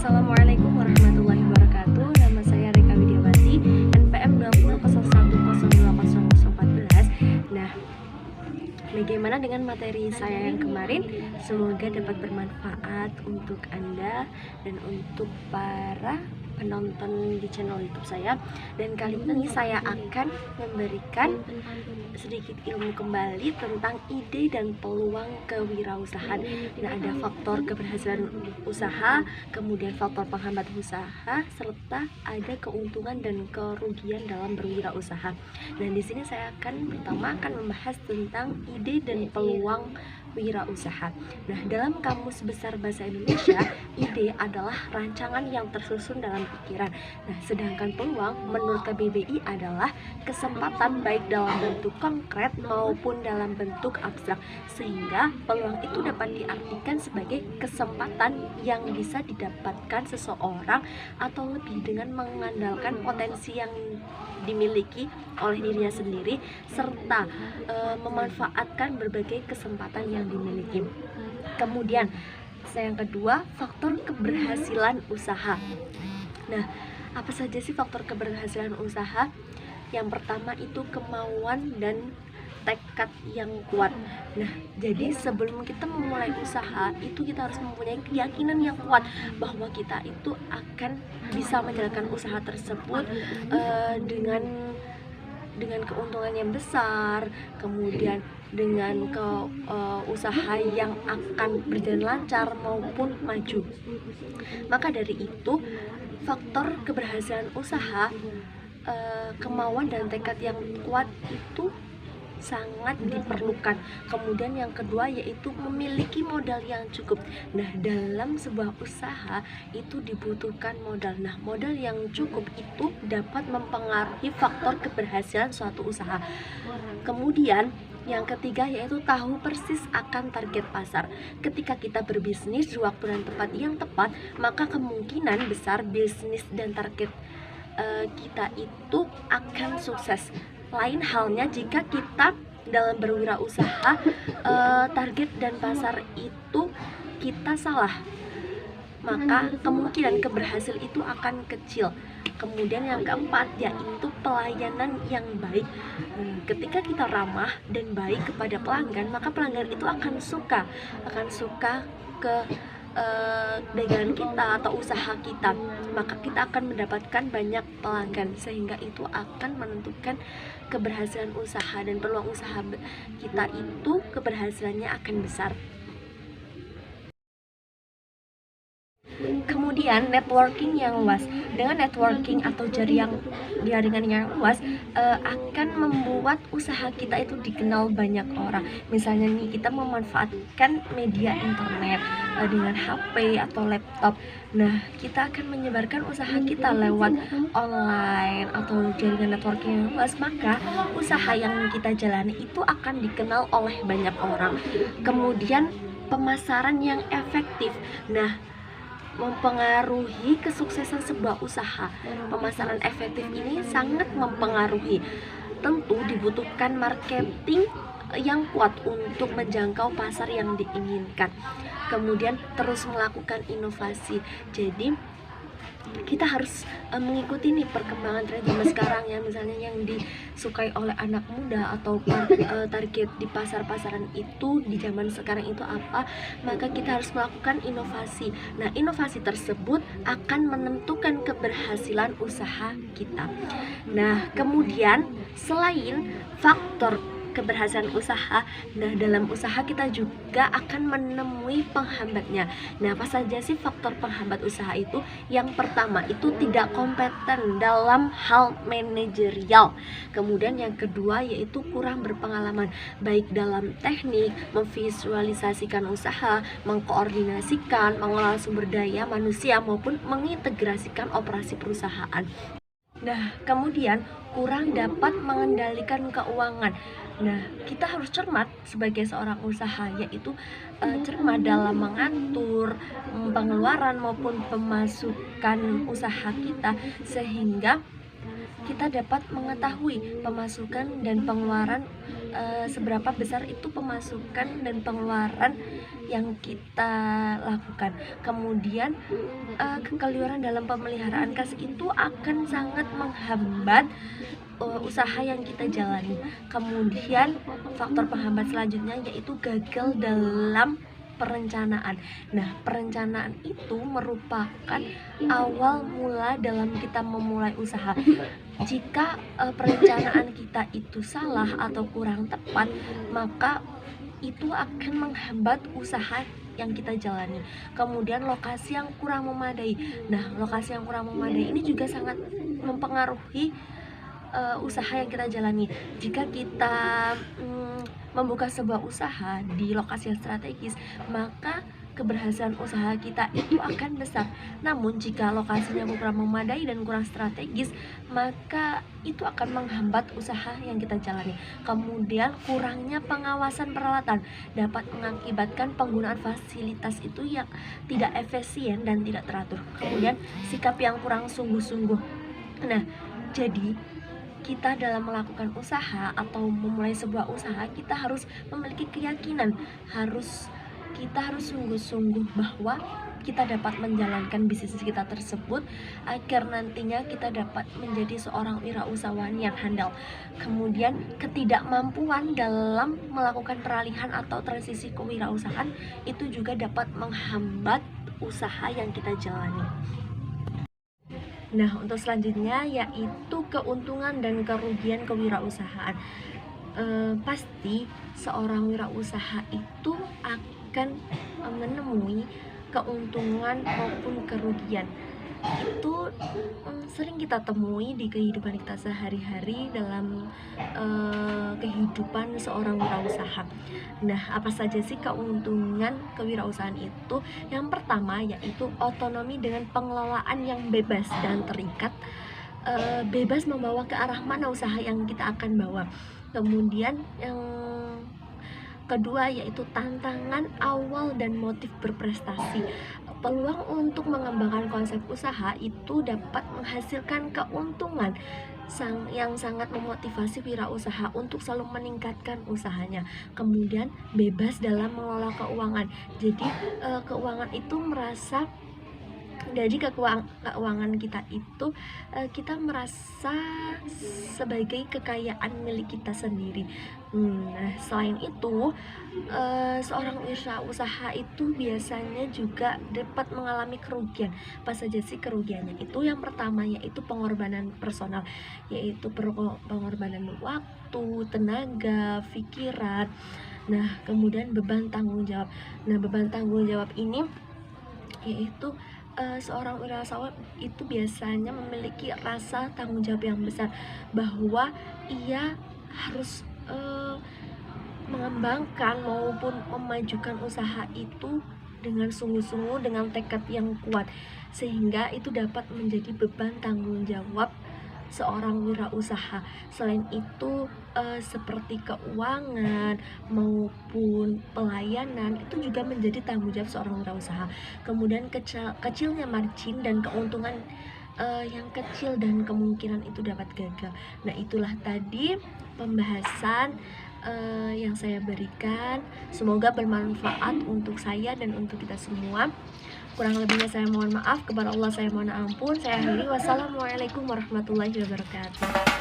Assalamualaikum warahmatullahi wabarakatuh. Nama saya Rika Widiawati, NPM 2001020014. Nah, bagaimana dengan materi saya yang kemarin? Semoga dapat bermanfaat untuk Anda dan untuk para penonton di channel YouTube saya. Dan kali ini saya akan memberikan sedikit ilmu kembali tentang ide dan peluang kewirausahaan. Nah, ada faktor keberhasilan usaha, kemudian faktor penghambat usaha, serta ada keuntungan dan kerugian dalam berwirausaha. Dan di sini saya pertama akan membahas tentang ide dan peluang wirausaha. Nah, dalam Kamus Besar Bahasa Indonesia, ide adalah rancangan yang tersusun dalam pikiran. Nah, sedangkan peluang menurut KBBI adalah kesempatan baik dalam bentuk konkret maupun dalam bentuk abstrak, sehingga peluang itu dapat diartikan sebagai kesempatan yang bisa didapatkan seseorang atau lebih dengan mengandalkan potensi yang dimiliki oleh dirinya sendiri serta memanfaatkan berbagai kesempatan yang dimiliki. Kemudian yang kedua, faktor keberhasilan usaha. Nah, apa saja sih faktor keberhasilan usaha? Yang pertama itu kemauan dan tekad yang kuat. Nah, jadi sebelum kita memulai usaha itu kita harus mempunyai keyakinan yang kuat bahwa kita itu akan bisa menjalankan usaha tersebut dengan keuntungan yang besar, kemudian dengan usaha yang akan berjalan lancar maupun maju. Maka dari itu, faktor keberhasilan usaha, kemauan dan tekad yang kuat itu sangat diperlukan. Kemudian yang kedua yaitu memiliki modal yang cukup. Nah, dalam sebuah usaha itu dibutuhkan modal. Nah, modal yang cukup itu dapat mempengaruhi faktor keberhasilan suatu usaha. Kemudian yang ketiga yaitu tahu persis akan target pasar. Ketika kita berbisnis di waktu dan tempat yang tepat, maka kemungkinan besar bisnis dan target kita itu akan sukses. Lain halnya jika kita dalam berwirausaha target dan pasar itu kita salah, maka kemungkinan keberhasilan itu akan kecil. Kemudian yang keempat yaitu pelayanan yang baik. Ketika kita ramah dan baik kepada pelanggan, maka pelanggan itu akan suka ke dagangan kita atau usaha kita, maka kita akan mendapatkan banyak pelanggan, sehingga itu akan menentukan keberhasilan usaha dan peluang usaha kita itu keberhasilannya akan besar. Kemudian networking yang luas. Dengan networking atau jaringan yang luas akan membuat usaha kita itu dikenal banyak orang. Misalnya nih, kita memanfaatkan media internet dengan HP atau laptop. Nah, kita akan menyebarkan usaha kita lewat online atau jaringan networking yang luas, maka usaha yang kita jalani itu akan dikenal oleh banyak orang. Kemudian pemasaran yang efektif. Nah, mempengaruhi kesuksesan sebuah usaha. Pemasaran efektif ini sangat mempengaruhi. Tentu dibutuhkan marketing yang kuat untuk menjangkau pasar yang diinginkan. Kemudian terus melakukan inovasi. Jadi kita harus mengikuti nih perkembangan tren zaman sekarang ya, misalnya yang disukai oleh anak muda atau target di pasar-pasaran itu di zaman sekarang itu apa, maka kita harus melakukan inovasi. Nah, inovasi tersebut akan menentukan keberhasilan usaha kita. Nah, kemudian selain faktor keberhasilan usaha, nah dalam usaha kita juga akan menemui penghambatnya. Nah, apa saja sih faktor penghambat usaha itu? Yang pertama itu tidak kompeten dalam hal manajerial. Kemudian yang kedua yaitu kurang berpengalaman baik dalam teknik, memvisualisasikan usaha, mengkoordinasikan, mengelola sumber daya manusia maupun mengintegrasikan operasi perusahaan. Nah, kemudian kurang dapat mengendalikan keuangan. Nah, kita harus cermat sebagai seorang usaha, yaitu cermat dalam mengatur pengeluaran maupun pemasukan usaha kita, sehingga kita dapat mengetahui pemasukan dan pengeluaran, seberapa besar itu pemasukan dan pengeluaran yang kita lakukan. Kemudian kekeliruan dalam pemeliharaan kas itu akan sangat menghambat usaha yang kita jalani. Kemudian faktor penghambat selanjutnya yaitu gagal dalam perencanaan. Nah, perencanaan itu merupakan awal mula dalam kita memulai usaha. Jika perencanaan kita itu salah atau kurang tepat, maka itu akan menghambat usaha yang kita jalani. Kemudian lokasi yang kurang memadai. Nah, lokasi yang kurang memadai ini juga sangat mempengaruhi usaha yang kita jalani. Jika kita membuka sebuah usaha di lokasi yang strategis, maka keberhasilan usaha kita itu akan besar. Namun jika lokasinya kurang memadai dan kurang strategis, maka itu akan menghambat usaha yang kita jalani. Kemudian kurangnya pengawasan peralatan dapat mengakibatkan penggunaan fasilitas itu yang tidak efisien dan tidak teratur. Kemudian sikap yang kurang sungguh-sungguh. Nah, jadi kita dalam melakukan usaha atau memulai sebuah usaha, kita harus memiliki keyakinan, kita harus sungguh-sungguh bahwa kita dapat menjalankan bisnis kita tersebut agar nantinya kita dapat menjadi seorang wirausahawan yang handal. Kemudian ketidakmampuan dalam melakukan peralihan atau transisi kewirausahaan itu juga dapat menghambat usaha yang kita jalani. Nah, untuk selanjutnya yaitu keuntungan dan kerugian kewirausahaan. Pasti seorang wirausaha itu akan menemui keuntungan maupun kerugian. Itu sering kita temui di kehidupan kita sehari-hari dalam kehidupan seorang wirausaha. Nah, apa saja sih keuntungan kewirausahaan itu? Yang pertama yaitu otonomi dengan pengelolaan yang bebas dan terikat, bebas membawa ke arah mana usaha yang kita akan bawa. Kemudian yang kedua yaitu tantangan awal dan motif berprestasi. Peluang untuk mengembangkan konsep usaha itu dapat menghasilkan keuntungan yang sangat memotivasi wirausaha untuk selalu meningkatkan usahanya. Kemudian bebas dalam mengelola keuangan. Jadi keuangan itu merasa dari keuangan kita itu kita merasa sebagai kekayaan milik kita sendiri. Nah, selain itu seorang usaha itu biasanya juga dapat mengalami kerugian. Apa saja sih kerugiannya? Itu yang pertama yaitu pengorbanan personal, yaitu pengorbanan waktu, tenaga, pikiran. Nah, kemudian beban tanggung jawab. Nah, beban tanggung jawab ini yaitu seorang wirausahawan itu biasanya memiliki rasa tanggung jawab yang besar bahwa ia harus mengembangkan maupun memajukan usaha itu dengan sungguh-sungguh, dengan tekad yang kuat, sehingga itu dapat menjadi beban tanggung jawab seorang wirausaha. Selain itu seperti keuangan maupun pelayanan itu juga menjadi tanggung jawab seorang wirausaha. Kemudian kecilnya margin dan keuntungan yang kecil dan kemungkinan itu dapat gagal. Nah, itulah tadi pembahasan yang saya berikan. Semoga bermanfaat untuk saya dan untuk kita semua. Kurang lebihnya saya mohon maaf, kepada Allah saya mohon ampun. Saya akhiri, wassalamualaikum warahmatullahi wabarakatuh.